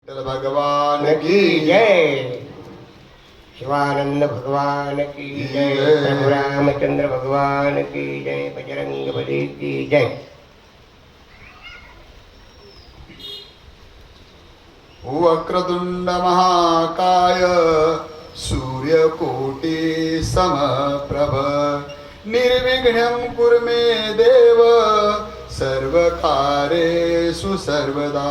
भगवान की जय। शिवानंद भगवान की जय। प्रभु रामचंद्र भगवान की जय। बजरंग बली की जय। वक्रतुंड महाकाय सूर्यकोटि समप्रभ निर्विघ्नं कुरु मे देव सर्वकार्येषु सर्वदा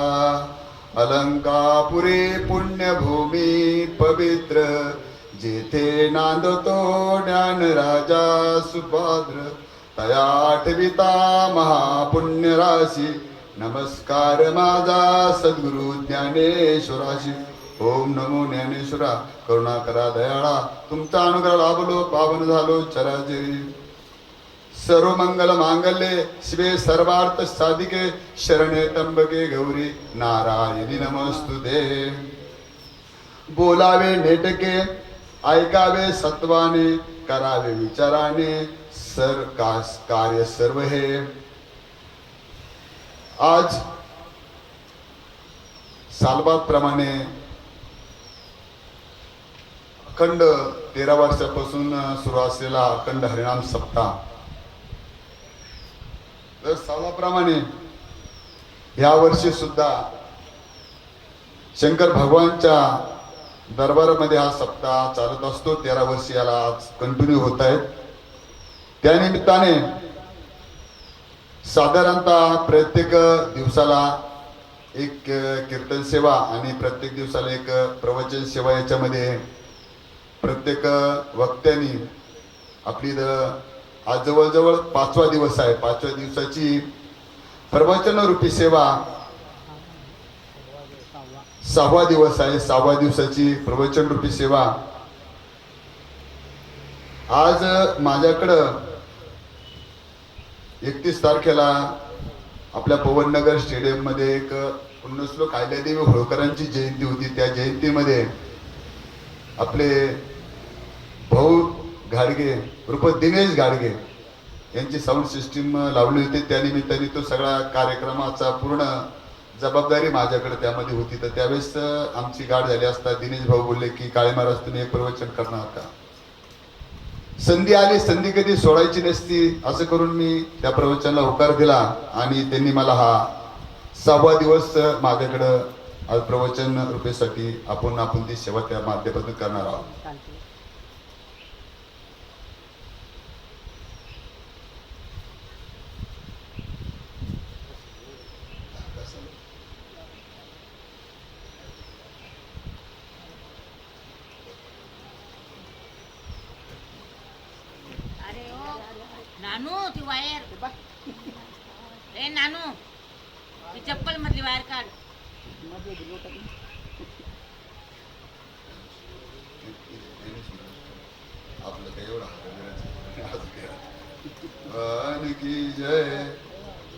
अलंकापुरी पुण्यभूमी पवित्र जेथे नांदतो ज्ञान राजा सुभद्र तया आठविता महापुण्य राशी नमस्कार माझा सद्गुरु ज्ञानेश्वराशी. ओम नमो ज्ञानेश्वरा करुणा करा दयाळा तुमचा अनुग्रह लाभलो पावन झालो चराचरी. सर्व मंगल मांगल्ये शिवे सर्वार्थ साधिके शरणे त्र्यंबके गौरी नारायणी नमस्तुते. बोलावे नेटके ऐकावे सत्वाने करावे विचाराने कार्य सर्व हे. आज सालबाद प्रमाणे अखंड 13 वर्षापासून सुरू असलेला अखंड हरिनाम सप्ताह तर सालाप्रमाणे या वर्षी सुद्धा शंकर भगवानच्या दरबारामध्ये हा सप्ताह चालत असतो. 13 वर्षी याला आज कंटिन्यू होत आहेत. त्यानिमित्ताने साधारणतः प्रत्येक दिवसाला एक कीर्तन सेवा आणि प्रत्येक दिवसाला एक प्रवचन सेवा याच्यामध्ये प्रत्येक वक्त्यांनी आपली आज जवळजवळ 5वा दिवस आहे. 5व्या दिवसाची प्रवचन रूपी सेवा 6वा दिवस आहे. 6व्या दिवसाची प्रवचन रूपी सेवा आज माझ्याकडं 31 तारखेला आपल्या पवननगर स्टेडियम मध्ये एक पुण्यश्लोक अहिल्यादेवी होळकरांची जयंती होती. त्या जयंतीमध्ये आपले भाऊ घाडगे उर्फ दिनेश घाडगे यांची साऊंड सिस्टीम लावली होती. त्यानिमित्ताने तो सगळा कार्यक्रमाचा पूर्ण जबाबदारी माझ्याकडे त्यामध्ये होती. तर त्यावेळेस आमची गाठ झाली असता दिनेश भाऊ बोलले की काळे महाराज तुम्ही एक प्रवचन करणार का. संधी आली, संधी कधी सोडायची नसती असं करून मी त्या प्रवचनाला होकार दिला आणि त्यांनी मला हा 6वा दिवस माझ्याकडं आज प्रवचन रूपेसाठी आपण ती सेवा त्या माध्यमातून करणार आहोत. नानू ती वायर ए नानू ती चप्पल मधली वायर काढ. आपलं काही एवढं की जय.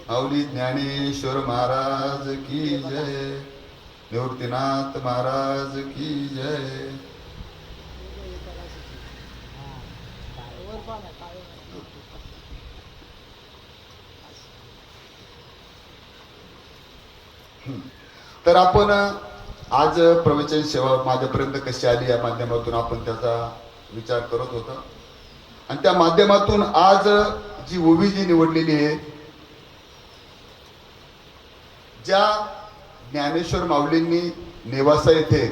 माऊली ज्ञानेश्वर महाराज की जय. निवृत्तीनाथ महाराज की जय. तर आपण आज प्रवचन सेवा माझ्यापर्यंत कशी आली या माध्यमातून आपण त्याचा विचार करत होतो. आणि त्या माध्यमातून आज जी ओवी जी निवडलेली आहे ज्या ज्ञानेश्वर माऊलींनी नेवासा येथे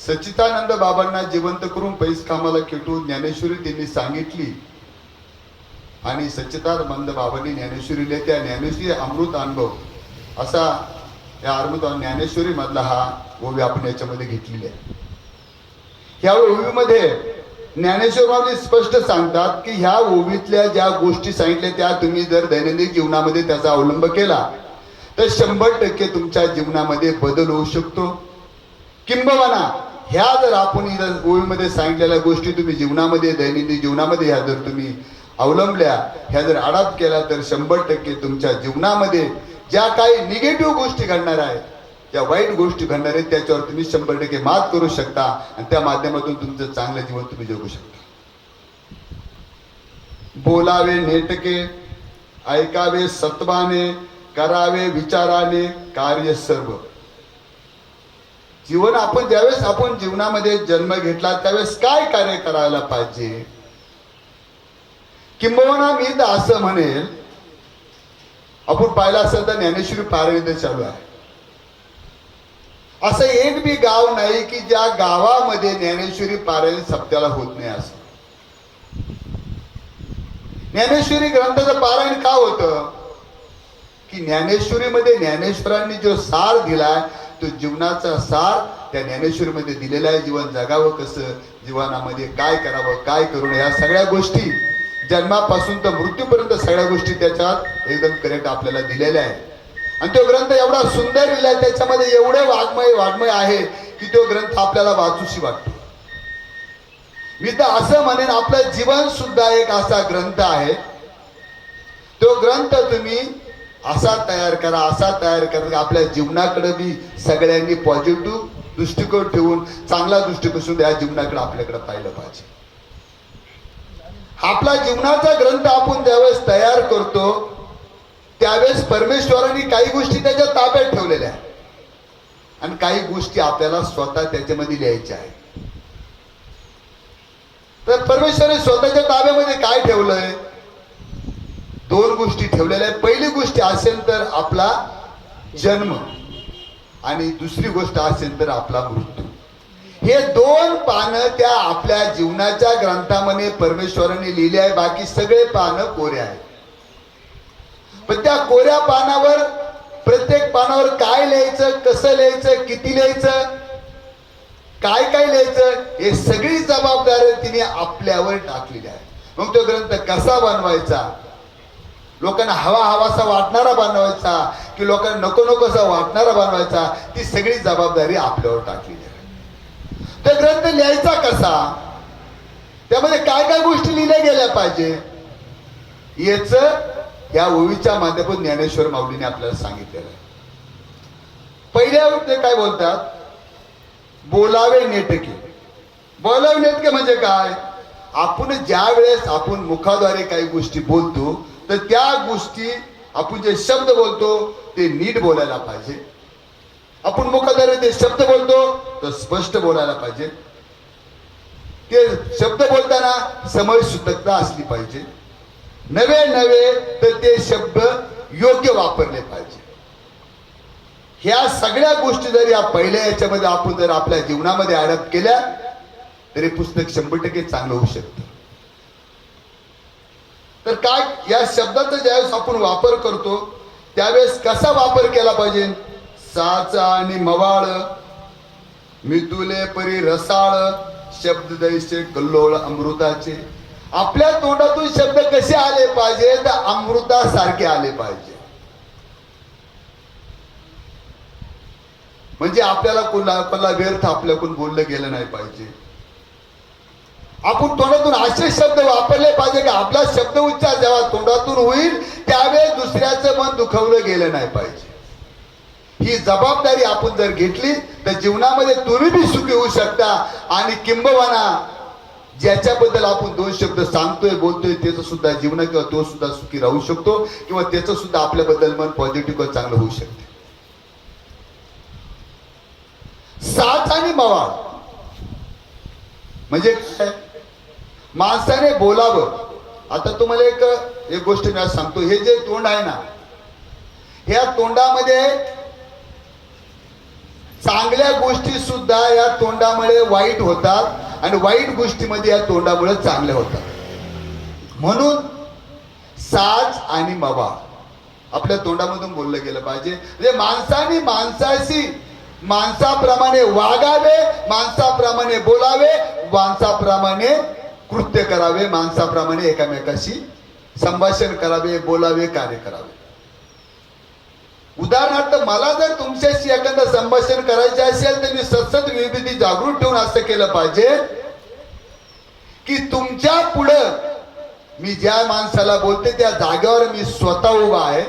सच्चिदानंद बाबांना जिवंत करून पैस कामाला खेटून ज्ञानेश्वरी त्यांनी सांगितली आणि सच्चिदानंद बाबांनी ज्ञानेश्वरीला त्या ज्ञानेश्वरी अमृत अनुभव असा या अमृत ज्ञानेश्वरी मधला हा ओवी आपण याच्यामध्ये घेतलेली आहे. ह्या ओवीमध्ये ज्ञानेश्वर माऊली स्पष्ट सांगतात की ह्या ओवीतल्या ज्या गोष्टी सांगितल्या त्या तुम्ही जर दैनंदिन जीवनामध्ये त्याचा अवलंब केला तर 100% तुमच्या जीवनामध्ये बदल होऊ शकतो. किंबहुना ह्या जर आपण ओवीमध्ये सांगितलेल्या गोष्टी तुम्ही जीवनामध्ये दैनंदिन जीवनामध्ये ह्या जर तुम्ही अवलंबल्या ह्या जर अडॉप्ट केल्या तर 100% तुमच्या जीवनामध्ये ज्या काही निगेटिव्ह गोष्टी घडणार आहेत ज्या वाईट गोष्टी घडणार आहेत त्याच्यावर तुम्ही 100% मात करू शकता आणि त्या माध्यमातून तुमचं चांगलं जीवन तुम्ही जगू शकता. बोलावे नेटके ऐकावे सत्वाने करावे विचाराने कार्य सर्व. जीवन आपण ज्यावेळेस आपण जीवनामध्ये जन्म घेतला त्यावेळेस काय कार्य करायला पाहिजे, किंबहुना मी तर असं म्हणेल, आपण पाहिलं असेल तर ज्ञानेश्वरी पारायण चालू आहे. असं एक बी गाव नाही की ज्या गावामध्ये ज्ञानेश्वरी पारायण सप्त्याला होत नाही. असं ज्ञानेश्वरी ग्रंथाचं पारायण का होतं की ज्ञानेश्वरीमध्ये ज्ञानेश्वरांनी जो सार दिलाय तो जीवनाचा सार त्या ज्ञानेश्वरीमध्ये दिलेला आहे. जीवन जगावं कसं, जीवनामध्ये काय करावं, काय करू नये, या सगळ्या गोष्टी जन्मापासून तर मृत्यूपर्यंत सगळ्या गोष्टी त्याच्यात एकदम करेक्ट आपल्याला दिलेल्या आहेत. आणि तो ग्रंथ एवढा सुंदर लिहिलाय, त्याच्यामध्ये एवढे वाङ्मय आहे की तो ग्रंथ आपल्याला वाचूशी वाटतो. मी तर असं म्हणेन आपलं जीवन सुद्धा एक असा ग्रंथ आहे. तो ग्रंथ तुम्ही असा तयार करा, असा तयार करा, आपल्या जीवनाकडे बी सगळ्यांनी पॉझिटिव्ह दृष्टिकोन ठेवून चांगला दृष्टिकोन या जीवनाकडे आपल्याकडे पाहिलं पाहिजे. आपला जीवनाचा ग्रंथ आपण ज्यावेळेस तयार करतो त्यावेळेस परमेश्वराने काही गोष्टी त्याच्या ताब्यात ठेवलेल्या आहेत आणि काही गोष्टी आपल्याला स्वतः त्याच्यामध्ये लिहायच्या आहेत. तर परमेश्वराने स्वतःच्या ताब्यामध्ये काय ठेवलंय, दोन गोष्टी ठेवलेल्या आहेत. पहिली गोष्ट असेल तर आपला जन्म आणि दुसरी गोष्ट असेल तर आपला मृत्यू. हे दोन पानं त्या आपल्या जीवनाच्या ग्रंथामध्ये परमेश्वराने लिहिले आहे. बाकी सगळे पानं कोरे आहेत. पण त्या कोऱ्या पानावर प्रत्येक पानावर काय लिहायचं, कसं लिहायचं, किती लिहायचं, काय काय लिहायचं, हे सगळी जबाबदारी तिने आपल्यावर टाकलेली आहे. मग तो ग्रंथ कसा बनवायचा, लोकांना हवासा वाटणारा बनवायचा की लोकांना नको नकोसा वाटणारा बनवायचा, ती सगळी जबाबदारी आपल्यावर टाकलेली आहे. तो ग्रंथ लिहायचा कसा, त्यामध्ये काय काय गोष्टी लिहिल्या गेल्या पाहिजे, याच या ओवीच्या माध्यमातून ज्ञानेश्वर माऊलीने आपल्याला सांगितलेलं आहे. पहिल्या ते काय बोलतात, बोलावे नेटके. बोलावे नेटके म्हणजे काय, आपण ज्या वेळेस आपण मुखाद्वारे काही गोष्टी बोलतो तर त्या गोष्टी आपण जे शब्द बोलतो ते नीट बोलायला पाहिजे. आपण मुखाद्वारे ते शब्द बोलतो तर स्पष्ट बोलायला पाहिजे. ते शब्द बोलताना समयसूत्रता असली पाहिजे. नवे तर ते शब्द योग्य वापरले पाहिजे. ह्या सगळ्या गोष्टी जर या पहिल्या याच्यामध्ये आपण जर आपल्या जीवनामध्ये अडॅप्ट केल्या तरी पुस्तक 100% चांगलं होऊ शकतं. तर काय या शब्दाचा ज्यावेळेस आपण वापर करतो त्यावेळेस कसा वापर केला पाहिजे, साचा आणि मवाळ मितुले परी रसाळ शब्द दैसे कल्लोळ अमृताचे. आपल्या तोंडातून शब्द कसे आले पाहिजे तर अमृतासारखे आले पाहिजे. म्हणजे आपल्याला कोणाला व्यर्थ आपल्याकडून बोललं गेलं नाही पाहिजे. आपण तोंडातून असे शब्द वापरले पाहिजे की आपला शब्द उच्चार जेव्हा तोंडातून होईल त्यावेळेस दुसऱ्याचं मन दुखवलं गेलं नाही पाहिजे. ही जबाबदारी आपण जर घेतली तर जीवनामध्ये तुम्ही बी सुखी होऊ शकता आणि किंबहुना ज्याच्याबद्दल आपण दोन शब्द सांगतोय बोलतोय त्याचं सुद्धा जीवन किंवा तो सुद्धा सुखी राहू शकतो किंवा त्याचं सुद्धा आपल्याबद्दल मन पॉझिटिव्ह चांगलं होऊ शकते. साच आणि मवाळ म्हणजे काय, माणसाने बोलावं. आता तुम्हाला एक गोष्ट मी आज सांगतो, हे जे तोंड आहे ना, ह्या तोंडामध्ये चांगल्या गोष्टी सुद्धा या तोंडामुळे वाईट होतात आणि वाईट गोष्टीमध्ये या तोंडामुळे चांगल्या होतात. म्हणून साज आणि मवाळ आपल्या तोंडामधून बोललं गेलं पाहिजे. म्हणजे माणसाने माणसाशी माणसाप्रमाणे वागावे, माणसाप्रमाणे बोलावे, माणसाप्रमाणे कृत्य करावे, माणसाप्रमाणे एकामेकाशी संभाषण करावे, बोलावे, कार्य करावे. उदाहरणार्थ मला जर तुमच्याशी एखादं संभाषण करायचे असेल तर मी सतत विविध जागृत ठेवून असं केलं पाहिजे की तुमच्या पुढं मी ज्या माणसाला बोलते त्या जागेवर मी स्वतः उभा आहे.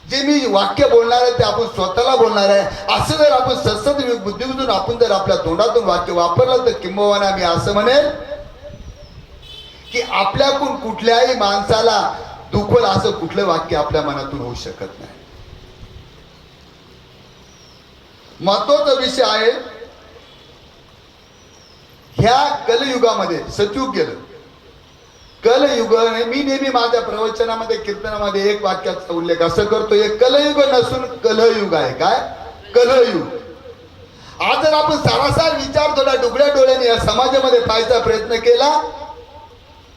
जे मी वाक्य बोलणार आहे ते आपण स्वतःला बोलणार आहे. असं जर आपण सतत बुद्धीमधून आपण जर आपल्या तोंडातून वाक्य वापरलं तर किंबहुना मी असं म्हणेल की आपल्याकडून कुठल्याही माणसाला दुखल असं कुठलं वाक्य आपल्या मनातून होऊ शकत नाही. महत्वाचा विषय आहे. ह्या कलयुगामध्ये सतयुग गेलं, कलयुग. मी नेहमी माझ्या प्रवचनामध्ये कीर्तनामध्ये एक वाक्याचा उल्लेख असं करतो, एक कलयुग नसून कलयुग आहे. काय कलयुग? आज जर आपण सारासार विचार थोडा डुगड्या डोळ्याने या समाजामध्ये पाहायचा प्रयत्न केला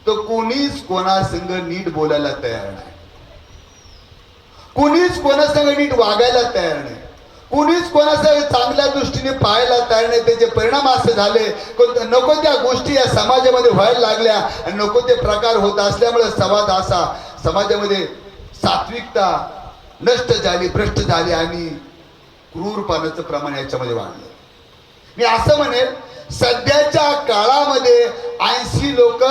तर कोणीच कोणासंग नीट बोलायला तयार नाही, कोणीच कोणासंग नीट वागायला तयार नाही, कोणीच कोणासंग चांगल्या दृष्टीने पाहायला तयार नाही. त्याचे परिणाम असे झाले, नको त्या गोष्टी या समाजामध्ये व्हायला लागल्या आणि नको ते प्रकार होत असल्यामुळे संवाद असा समाजामध्ये सात्विकता नष्ट झाली, भ्रष्ट झाली आणि क्रूरपणाचं प्रमाण याच्यामध्ये वाढलं. मी असं म्हणेल, सध्याच्या काळामध्ये 80 लोक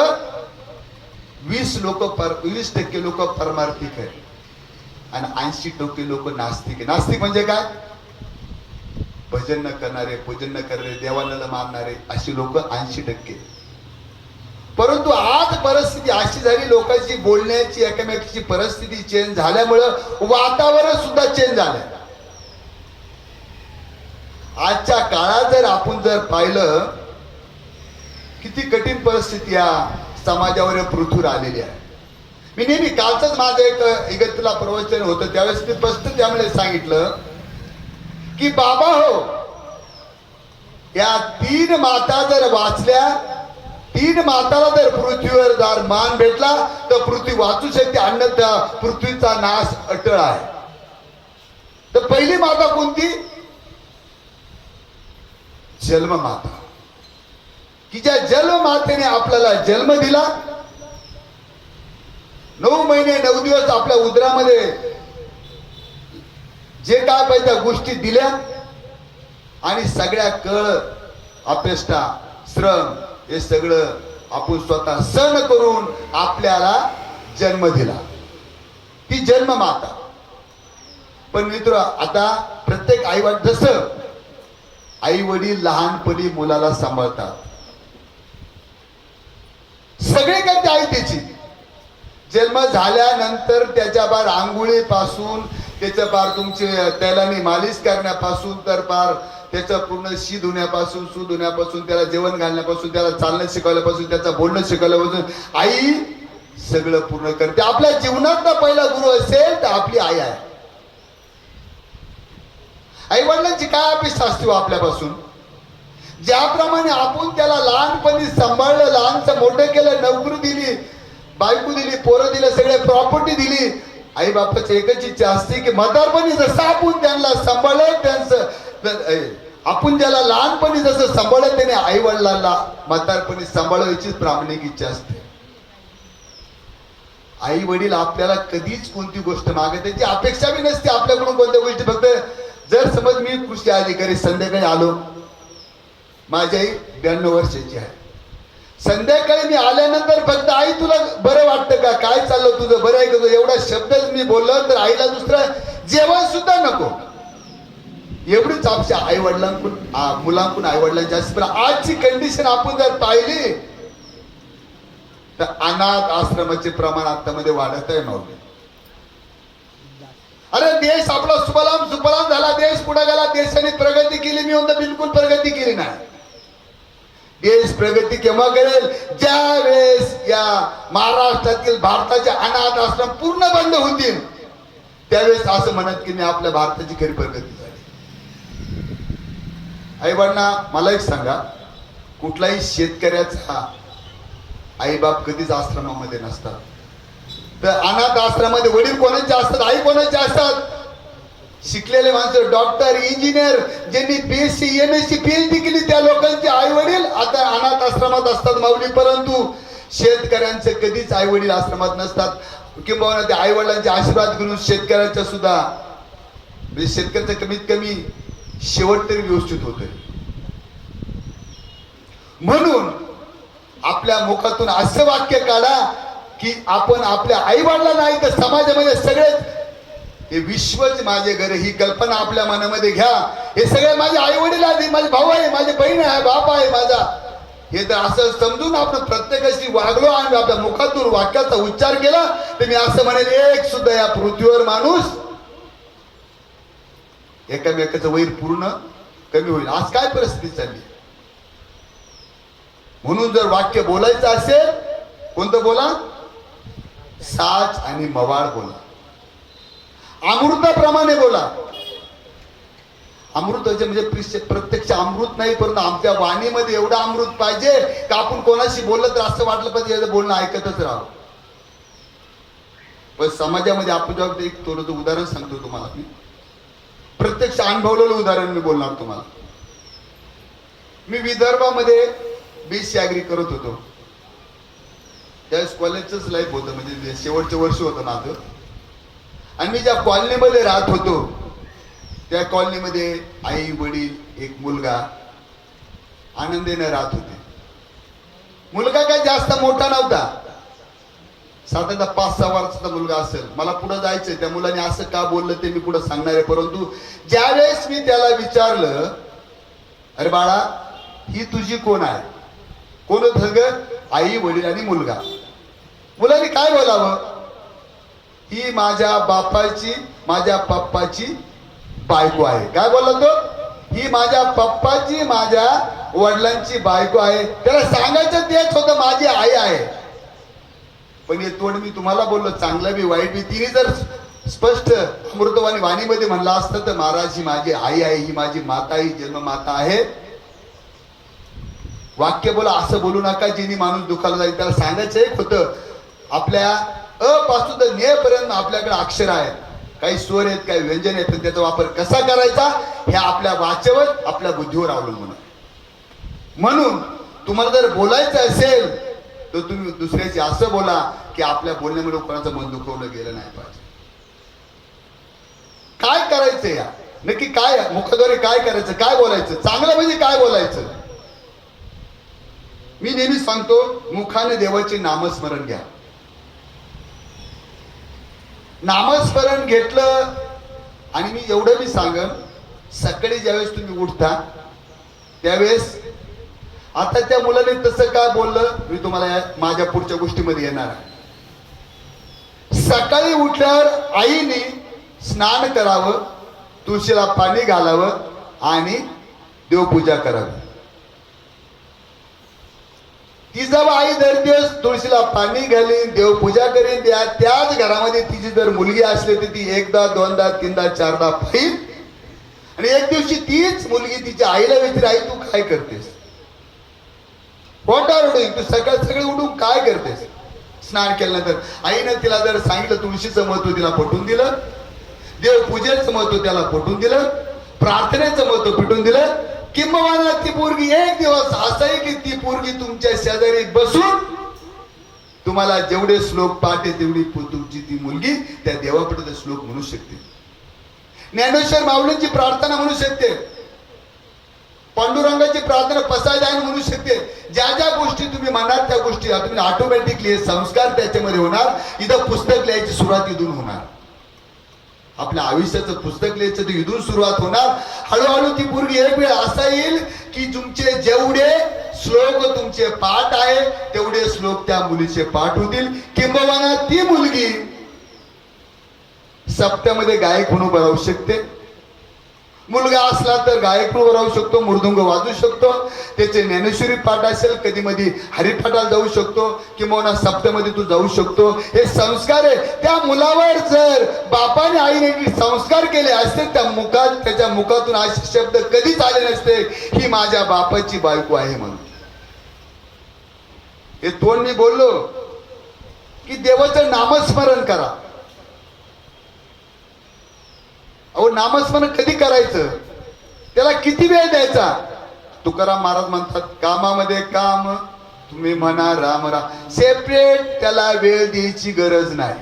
20% लोक परमार्थिक आहेत आणि 80% लोक नास्तिक आहे. नास्तिक म्हणजे काय? भजन न करणारे, पूजन न करणारे, देवाला न मानणारे अशी लोक 80%. परंतु आज परिस्थिती अशी झाली, लोकांची बोलण्याची एकमेकाची परिस्थिती चेंज झाल्यामुळं वातावरण सुद्धा चेंज झालं. आजच्या काळात जर आपण जर पाहिलं किती कठीण परिस्थिती या समाजावर पृथ्वीवर आलेली आहे. मी नेहमी कालच माझं एक इगतला प्रवचन होतं, त्यावेळेस मी स्पष्ट त्यामुळे सांगितलं की बाबा हो, या 3 माता जर वाचल्या, 3 माताला जर पृथ्वीवर जर मान भेटला तर पृथ्वी वाचू शकते, अन्यथा पृथ्वीचा नाश अटळ आहे. तर पहिली माता कोणती? जन्म माता, की ज्या जन्म मातेने आपल्याला जन्म दिला, 9 महिने 9 दिवस आपल्या उदरामध्ये जे काय पाहिजे गोष्टी दिल्या आणि सगळ्या कळ अपेष्टा श्रम हे सगळं आपण स्वतः सहन करून आपल्याला जन्म दिला, ती जन्म माता. पण मित्र, आता प्रत्येक आईवडील, जसं आई वडील लहानपणी मुलाला सांभाळतात, सगळे काय ते आई त्याची, जन्म झाल्यानंतर त्याच्या पार आंघोळीपासून त्याचं पार तुमचे तेलाने मालिश करण्यापासून तर पार त्याचं पूर्ण शी धुण्यापासून सू धुण्यापासून त्याला जेवण घालण्यापासून त्याला चालणं शिकवल्यापासून त्याचं बोलणं शिकवल्यापासून आई सगळं पूर्ण करते. आपल्या जीवनातला पहिला गुरु असेल तर आपली आई आहे. आई वडिलांची काय अपेक्षा असते आपल्यापासून? ज्याप्रमाणे आपण त्याला लहानपणी सांभाळलं, लहानचं मोठं केलं, नोकरी दिली, बायको दिली, पोरं दिलं, सगळे प्रॉपर्टी दिली, आई बापाची एकच इच्छा असते की म्हातारपणी जसं आपण त्यांना सांभाळलं, त्यांचं आपण ज्याला लहानपणी जसं सांभाळलं त्याने आई वडिलांना म्हातारपणी सांभाळायचीच प्रामाणिक इच्छा असते. आई वडील आपल्याला कधीच कोणती गोष्ट मागत त्याची अपेक्षा बी नसते आपल्याकडून कोणत्या गोष्टी. फक्त जर समज मी कृषी अधिकारी संध्याकाळी आलो, माझी आई 92 वर्षाची आहे, संध्याकाळी मी आल्यानंतर फक्त आई तुला बरं वाटतं का, काय चाललं तुझं, बरं आहे का, एवढा शब्दच मी बोललो तर आईला दुसरं जेवण सुद्धा नको, एवढीच आमच्या आई वडिलांकडून मुलांकडून आई वडिलांची असते. आजची कंडिशन आपण जर पाहिली तर अनाथ आश्रमाचे प्रमाण आतामध्ये वाढत आहे नव्हते. अरे देश आपला सुफलाम सुफलाम झाला, देश पुढे गेला, देशाने प्रगती केली, मी म्हणतो बिलकुल प्रगती केली नाही. देश प्रगती केव्हा करेल? ज्या वेळेस या महाराष्ट्रातील भारताचे अनाथ आश्रम पूर्ण बंद होतील, त्यावेळेस असं म्हणत की मी आपल्या भारताची खरी प्रगती झाली. आई वडिलांना मला एक सांगा, कुठलाही शेतकऱ्याचा आई बाप कधीच आश्रमामध्ये नसतात. तर अनाथ आश्रमामध्ये वडील कोणाचे असतात, आई कोणाचे असतात? शिकलेले माणसं, डॉक्टर, इंजिनियर, ज्यांनी BSc MSc PhD केली त्या लोकांचे आई वडील आता अनाथ आश्रमात असतात माऊली. परंतु शेतकऱ्यांचे कधीच आई वडील आश्रमात नसतात. किंवा त्या आई वडिलांचे आशीर्वाद घेऊन शेतकऱ्याचा सुद्धा म्हणजे शेतकऱ्याचं कमीत कमी शेवट तरी व्यवस्थित होतोय. म्हणून आपल्या मुखातून असं वाक्य काढा की आपण आपल्या आई वडिलांना नाही तर समाजामध्ये सगळेच हे विश्वच माझे घर, ही कल्पना आपल्या मनामध्ये घ्या. हे सगळे माझे आई वडील आहेत, माझे भाऊ आहे, माझी बहीण आहे, बाप आहे माझा, हे तर असं समजून आपण प्रत्येकाशी वागलो आणि आपल्या मुखातून वाक्याचा उच्चार केला तर मी असं म्हणेल, एक सुद्धा या पृथ्वीवर माणूस एकामेकाचं वैर पूर्ण कमी होईल. आज काय परिस्थिती चालली. म्हणून जर वाक्य बोलायचं असेल, कोणतं बोला? साच आणि मवाळ बोला, अमृताप्रमाणे बोला. अमृताचे म्हणजे प्रत्यक्ष अमृत नाही, परंतु आमच्या वाणीमध्ये एवढं अमृत पाहिजे का आपण कोणाशी बोललं तर असं वाटलं पाहिजे बोलणं ऐकतच राहावं. पण समाजामध्ये आपण जेव्हा एक थोडंसं उदाहरण सांगतो तुम्हाला, मी प्रत्यक्ष अनुभवलेलं उदाहरण मी बोलणार तुम्हाला. मी विदर्भामध्ये BSc ॲग्री करत होतो. त्यावेळेस कॉलेजचंच लाईफ होतं, म्हणजे शेवटचं वर्ष होतं माझं. आणि मी ज्या कॉलनीमध्ये राहत होतो त्या कॉलनीमध्ये आई वडील एक मुलगा आनंदीने राहत होते. मुलगा काय जास्त मोठा नव्हता, साधारणतः 5-6 वर्षाचा मुलगा असेल. मला पुढे जायचंय, त्या मुलाने असं का बोललं ते मी पुढे सांगणार आहे. परंतु ज्यावेळेस मी त्याला विचारलं, अरे बाळा ही तुझी कोण आहे? कोण होतं ग? आई वडील आणि मुलगा. मुलाने काय बोलावं? ही माझ्या बापाची माझ्या पप्पाची बायको आहे. काय बोलला तो? ही माझ्या पप्पाची माझ्या वडिलांची बायको आहे. त्याला सांगायचं तेच होतं, माझी आई आहे. पण हे तोंड मी तुम्हाला बोललो, चांगलं बी वाईट बी. तिने जर स्पष्ट अमृतवाणी वाणीमध्ये म्हणलं असतं तर महाराज ही माझी आई आहे, ही माझी माता, ही जन्ममाता आहे. वाक्य बोला, असं बोलू नका जिने माणूस दुखाला जाईल. त्याला सांगायचं एक होतं, आपल्या अ पासून तर ने पर्यंत आपल्याकडे अक्षर आहेत, काही स्वर आहेत, काही व्यंजन आहेत, पण त्याचा वापर कसा करायचा हे आपल्या वाचेवर आपल्या बुद्धीवर अवलंबून आहे. म्हणून तुम्हाला जर बोलायचं असेल तर तुम्ही दुसऱ्याची असं बोला की आपल्या बोलण्यामुळे कोणाचं मन दुखवलं गेलं नाही पाहिजे. काय करायचं या नक्की काय मुखाद्वारे काय करायचं, काय बोलायचं, चांगलं म्हणजे काय बोलायचं. मी नेहमी सांगतो, मुखाने देवाचे नामस्मरण घ्या. नामस्मरण घेतलं आणि मी एवढं मी सांगन, सकाळी ज्यावेळेस तुम्ही उठता त्यावेळेस, आता त्या मुलाने तसं काय बोललं मी तुम्हाला माझ्या पुढच्या गोष्टीमध्ये येणार आहे. सकाळी उठल्यावर आईने स्नान करावं, तुळशीला पाणी घालावं आणि देवपूजा करावी. ती जेव्हा आई दर दिवस तुळशीला पाणी घालीन, देवपूजा करीन, त्याच घरामध्ये तिची जर मुलगी असली तर ती 1दा 2दा 3दा 4दा पाहिल. आणि एक दिवशी तीच मुलगी तिच्या आईला विचार, आई तू काय करतेस? What R doing? तू सकाळी उठून काय करतेस? स्नान केल्यानंतर आईनं तिला जर सांगितलं, तुळशीचं महत्व तिला पटवून दिलं, देवपूजेचं महत्व त्याला पटवून दिलं, प्रार्थनेचं महत्व पटवून दिलं. किंबहुना ती पोरगी एक दिवस असाही की ती पोरगी तुमच्या शेजारी बसून तुम्हाला जेवढे श्लोक पाठ आहे तेवढी तुमची ती मुलगी त्या देवापुढे श्लोक म्हणू शकते. ज्ञानेश्वर माऊलींची प्रार्थना म्हणू शकते, पांडुरंगाची प्रार्थना पसायदान म्हणू शकते. ज्या ज्या गोष्टी तुम्ही म्हणाल त्या गोष्टी तुम्ही ऑटोमॅटिकली संस्कार त्याच्यामध्ये होणार. इथं पुस्तक लिहायची सुरुवात इथून होणार. आपल्या आयुष्याचं पुस्तक लिहायचं तर इथून सुरुवात होणार. हळूहळू ती पोरगी एक वेळ असा येईल की तुमचे जेवढे श्लोक तुमचे पाठ आहे तेवढे श्लोक त्या मुलीचे पाठ होतील. किंबहुना ती मुलगी सप्त्यामध्ये गायक म्हणून उभं राहू शकते. मुलगा असला तर गायक म्हणून राहू शकतो, मृदुंग वाजू शकतो, त्याचे ज्ञानेश्वरी पाठ असेल, कधी मध्ये हरिपाठाला जाऊ शकतो, किंवा सप्त्यामध्ये तू जाऊ शकतो. हे संस्कार आहे. त्या मुलावर जर बापाने आईने संस्कार केले असते त्याच्या मुखातून असे शब्द कधीच आले नसते, ही माझ्या बापाची बायको आहे म्हणून. हे तोंड मी बोललो की देवाचं नामस्मरण करा. अहो नामस्मरण कधी करायचं, त्याला किती वेळ द्यायचा? तुकाराम महाराज म्हणतात, कामामध्ये काम तुम्ही म्हणा राम राम, सेपरेट त्याला वेळ द्यायची गरज नाही.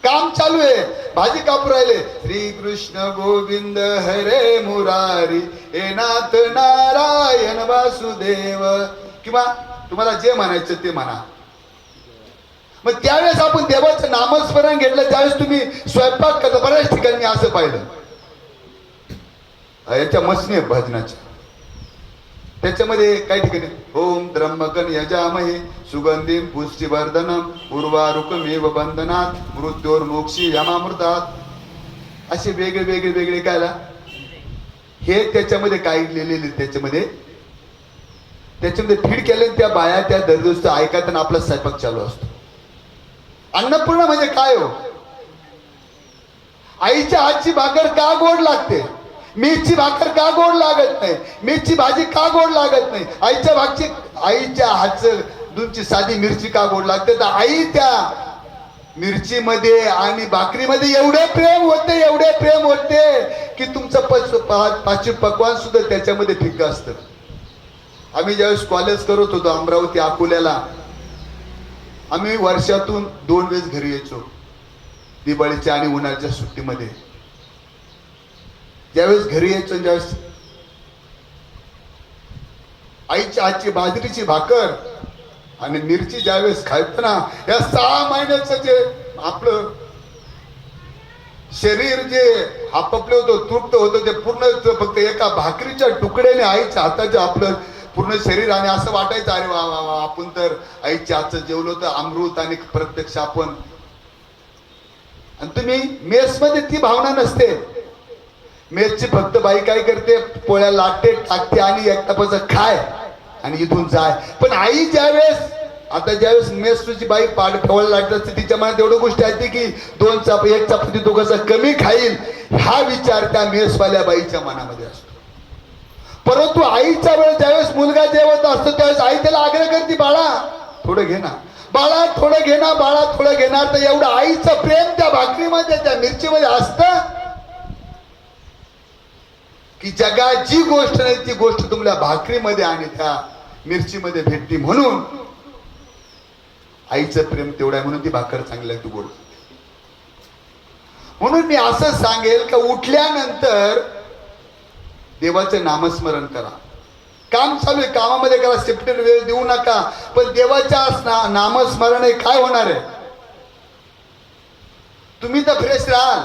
काम चालू आहे, भाजी कापू राहिले, श्री कृष्ण गोविंद हरे मुरारी हे नाथ नारायण वासुदेव, किंवा तुम्हाला जे म्हणायचं ते म्हणा. मग त्यावेळेस आपण देवाचं नामस्मरण घेतलं, त्यावेळेस तुम्ही स्वयंपाक करता. बऱ्याच ठिकाणी असं पाहिलं, याच्या मसनी आहे भजनाच्या, त्याच्यामध्ये काही ठिकाणी ओम त्र्यंबकं यजामहे सुगंधिं पुष्टिवर्धनम् उर्वारुकमेव बंधनात् मृत्योर्मोक्षी यमामृतात्, असे वेगळे वेगळे वेगळे कायला हे त्याच्यामध्ये काय लिहिलेले त्याच्यामध्ये फीड केले त्या बाया त्या दररोज ऐकताना आपला स्वयंपाक चालू असतो. अन्नपूर्णा म्हणजे काय हो? आईच्या हातची भाकर का गोड लागते? मीठची भाकर का गोड लागत नाही? मीठची भाजी का गोड लागत नाही? आईच्या हातचं दूधची साधी मिरची का गोड लागते? तर आई त्या मिरचीमध्ये आणि भाकरीमध्ये एवढे प्रेम होते की तुमचं पाचवी पक्वान सुद्धा त्याच्यामध्ये फिक्क असतं. आम्ही ज्यावेळेस कॉलेज करत होतो अमरावती अकोल्याला, आम्ही वर्षातून 2 वेळेस घरी यायचो, दिवाळीच्या आणि उन्हाळ्याच्या सुट्टीमध्ये. ज्यावेळेस घरी यायचो ज्यावेळेस आईच्या हातची बाजरीची भाकर आणि मिरची ज्यावेळेस खायचं ना, या 6 महिन्याचं जे आपलं शरीर जे हापपले होतं, तृप्त होतं, ते पूर्ण फक्त एका भाकरीच्या तुकड्याने आईच्या हाताचं आपलं पूर्ण शरीर. आणि असं वाटायचं अरे वा वा वा, आपण तर आईच्या हातचं जेवलो तर अमृत. आणि प्रत्यक्ष आपण, आणि तुम्ही मेसमध्ये ती भावना नसते. मेसची फक्त बाई काय करते, पोळ्या लाटते, टाकते आणि एक टपाचं खाय आणि इथून जाय. पण आई ज्यावेळेस मेसची बाई पोळ्या लाटत असते, तिच्या मनात एवढं गोष्टी असते की 1 चपाती तो कसा कमी खाईल हा विचार त्या मेसवाल्या बाईच्या मनामध्ये असतो. परंतु आईच्या वेळेस ज्यावेळेस मुलगा जेवत असतो त्यावेळेस आई त्याला आग्रह करते, बाळा थोडं घे ना, बाळा थोडं घे ना, बाळा थोडं घेणार. तर एवढं आईचं प्रेम त्या भाकरीमध्ये त्या मिरचीमध्ये असतं की जगात जी गोष्ट नाही ती गोष्ट तुम्हाला भाकरीमध्ये आणि त्या मिरचीमध्ये भेटते. म्हणून आईचं प्रेम तेवढं आहे, म्हणून ती भाकर चांगली आहे, तू गोड. म्हणून मी असं सांगेल का उठल्यानंतर देवाचं नामस्मरण करा. काम चालू आहे, कामामध्ये करा, सेपरेट वेळ देऊ नका. पण देवाच्या नामस्मरणाने काय होणार आहे? तुम्ही तर फ्रेश राहाल.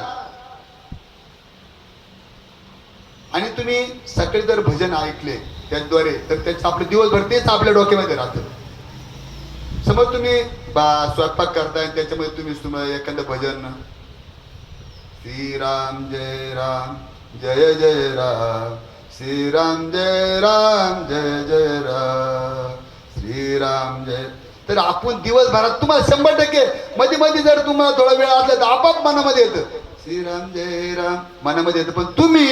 आणि तुम्ही सकाळी जर भजन ऐकले त्याद्वारे तर त्याचं आपले दिवसभर तेच आपल्या डोक्यामध्ये राहतं. समज तुम्ही स्वयंपाक करताय त्याच्यामध्ये तुम्ही एखादं भजन, श्रीराम जय राम जय जय राम, श्रीराम जय राम जय जय राम, श्रीराम जय, तर आपण दिवसभरात तुम्हाला 100% मध्ये मध्ये जर तुम्हाला थोडा वेळ असला तर आपाप मनामध्ये येतं श्रीराम जय राम, मनामध्ये येतं. पण तुम्ही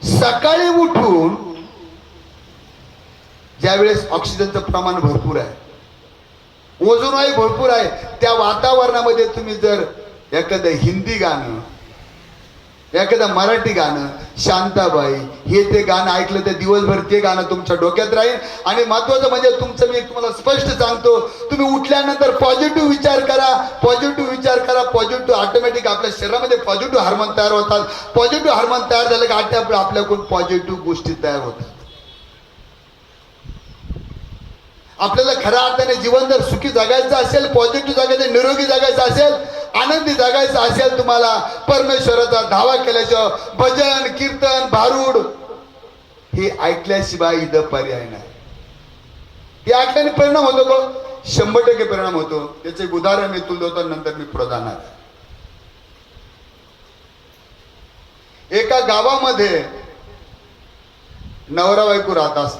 सकाळी उठून ज्यावेळेस ऑक्सिजनचं प्रमाण भरपूर आहे, ओझोन वायू भरपूर आहे, त्या वातावरणामध्ये तुम्ही जर एखादं हिंदी गाणं, एखादं मराठी गाणं, शांताबाई हे ते गाणं ऐकलं तर दिवसभर ते गाणं तुमच्या डोक्यात राहील. आणि महत्वाचं म्हणजे तुमचं मी तुम्हाला स्पष्ट सांगतो, तुम्ही उठल्यानंतर पॉझिटिव्ह विचार करा, पॉझिटिव्ह विचार करा. पॉझिटिव्ह ऑटोमॅटिक आपल्या शरीरामध्ये पॉझिटिव्ह हार्मोन तयार होतात. पॉझिटिव्ह हार्मोन तयार झाले की आपल्याकडून पॉझिटिव्ह गोष्टी तयार होतात. आपल्याला खऱ्या अर्थाने जीवन जर सुखी जगायचं असेल, पॉझिटिव्ह जगायचं, निरोगी जगायचं असेल, आनंदी जगायचं असेल, तुम्हाला परमेश्वराचा धावा केल्याशिवाय, भजन कीर्तन भारूड हे ऐकल्याशिवाय इथं पर्याय नाही. हे ऐकल्याने परिणाम होतो का? 100% परिणाम होतो. त्याचे एक उदाहरण मी तुला देतो, नंतर मी पुढे जाणार. एका गावामध्ये नवरा बायको राहत असत,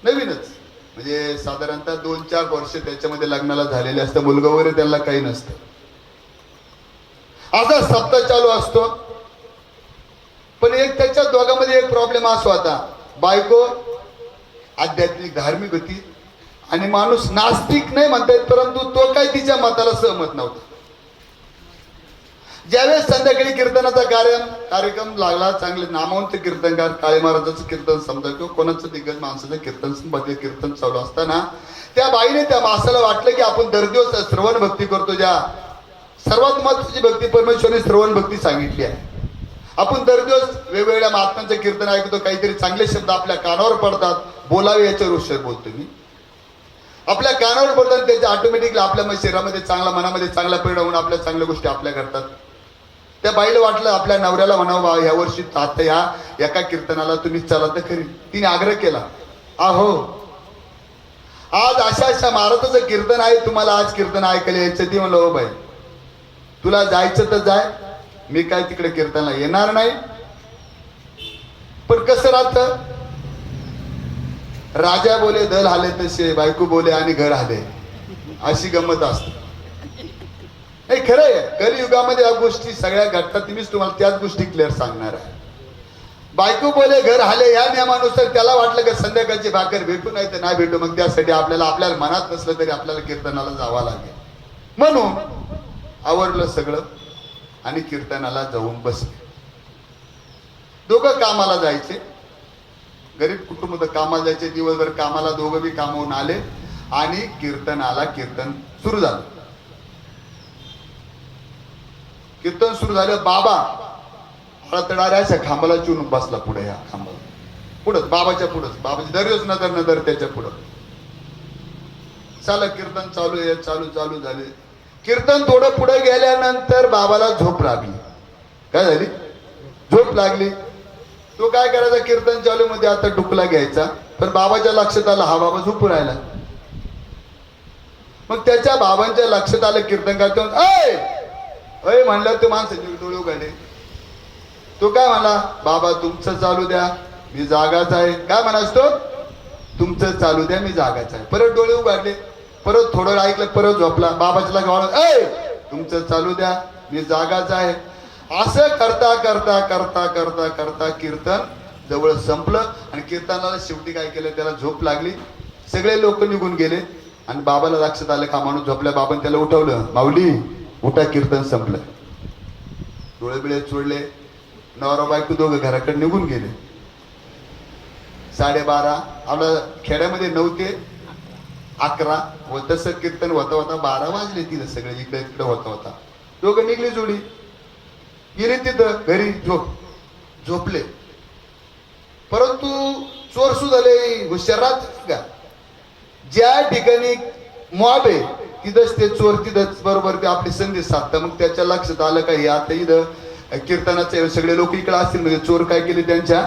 नवीनच, म्हणजे साधारणतः 2-4 वर्ष त्याच्यामध्ये लग्नाला झालेले असतं, मुलगा वगैरे त्यांना काही नसतं. असा सप्ताह चालू असतो. पण त्याच्या दोघांमध्ये एक प्रॉब्लेम असा होता, बायको आध्यात्मिक धार्मिक होती आणि माणूस नास्तिक नाही म्हणतात, परंतु तो काय तिच्या मताला सहमत नव्हता. ज्यावेळेस संध्याकाळी कीर्तनाचा कार्यक्रम लागला, चांगले नामवंत कीर्तनकार काळे महाराजांचं कीर्तन समजा किंवा कोणाचं दिग्गज माणसाचं कीर्तन चालू असताना त्या बाईने त्या माणसाला वाटलं की आपण दर दिवस श्रवण भक्ती करतो, ज्या सर्वात महत्वाची भक्ती परमेश्वराने श्रवण भक्ती सांगितली आहे. आपण दर दिवस वेगवेगळ्या महात्म्यांचं कीर्तन ऐकतो, काहीतरी चांगले शब्द आपल्या कानावर पडतात, बोलावे याच्यावर विषय बोलतो मी, आपल्या कानावर पडतात, त्याच्या ऑटोमॅटिकली आपल्या शरीरामध्ये चांगला, मनामध्ये चांगला परिणाम होऊन आपल्या चांगल्या गोष्टी आपल्या करतात. त्या बाईला वाटलं आपल्या नवऱ्याला म्हणावं, या वर्षी आता ह्या एका कीर्तनाला तुम्ही चला तर खरी. तिने आग्रह केला, अहो आज अशा महाराजाचं कीर्तन आहे, तुम्हाला आज कीर्तन ऐकायला यायचं. ती म्हणलं, हो बाई तुला जायचं तर जाय, मी काय तिकडे कीर्तनाला येणार नाही. पण पण कसं राहतं, राजा बोले दल हाले तसे, बायको बोले आणि घर हाले, अशी गंमत असते. नाही खरं आहे, कलियुगामध्ये या गोष्टी सगळ्या घडतात. मीच तुम्हाला त्याच गोष्टी क्लिअर सांगणार आहे. बायको बोले घर हाले या नियमानुसार त्याला वाटलं की संध्याकाळची भाकर भेटू नाही तर नाही भेटू, मग त्यासाठी आपल्याला मनात नसलं तरी आपल्याला कीर्तनाला जावं लागेल. म्हणून आवरलं सगळं आणि कीर्तनाला जाऊन बसले. दोघं कामाला जायचे, गरीब कुटुंब होतं, कामाला जायचे, दिवसभर कामाला दोघं बी कामावून आले आणि कीर्तन सुरू झालं. कीर्तन सुरू झालं. बाबा हळतडाऱ्या अशा खांबाला चिरून बसला पुढे, ह्या खांबाला पुढं, बाबाच्या पुढंच, बाबाची दररोज नजर त्याच्या पुढं. चाल कीर्तन चालू झाले. कीर्तन थोडं पुढे गेल्यानंतर बाबाला झोप लागली. काय झाली? झोप लागली. तो काय करायचा, कीर्तन चालू मध्ये आता डुकला घ्यायचा, पण बाबाच्या लक्षात आलं हा बाबा झोपून राहिला. मग त्याच्या बाबांच्या लक्षात आलं कीर्तन करतो, अय म्हणलं तो माणसाचे डोळे उघडले. तो काय म्हणला, बाबा तुमचं चालू द्या मी जागाच आहे. काय म्हणास तो, तुमचं चालू द्या मी जागाच आहे. परत डोळे उघडले, परत थोडं ऐकलं, परत झोपला. बाबाच्या गावाला तुमचं चालू द्या मी जागाच आहे. असं करता करता करता करता करता कीर्तन जवळ संपलं आणि कीर्तनाला शेवटी काय केलं, त्याला झोप लागली. सगळे लोक निघून गेले आणि बाबाला लक्षात आलं का माणूस झोपल्या. बाबाने त्याला उठवलं, माऊली उठा कीर्तन संपलं. डोळे बिळे चोळले. नवरा बायको दोघं घराकडे निघून गेले. 12:30 आपल्या खेड्यामध्ये 9 ते 11 व तसं कीर्तन होता 12 वाजले. तिथं सगळे इकडे तिकडे होता. दोघं निघली जोडी, गेले तिथं घरी झोपले. परंतु चोर सुधाले हुशारात का, ज्या ठिकाणी मॉब आहे तिथंच ते चोर, तिथंच बरोबर ते आपली संधी साधतात. मग त्याच्या लक्षात आलं का हे आता इथं कीर्तनाचे सगळे लोक इकडे असतील, म्हणजे चोर काय केले, त्यांच्या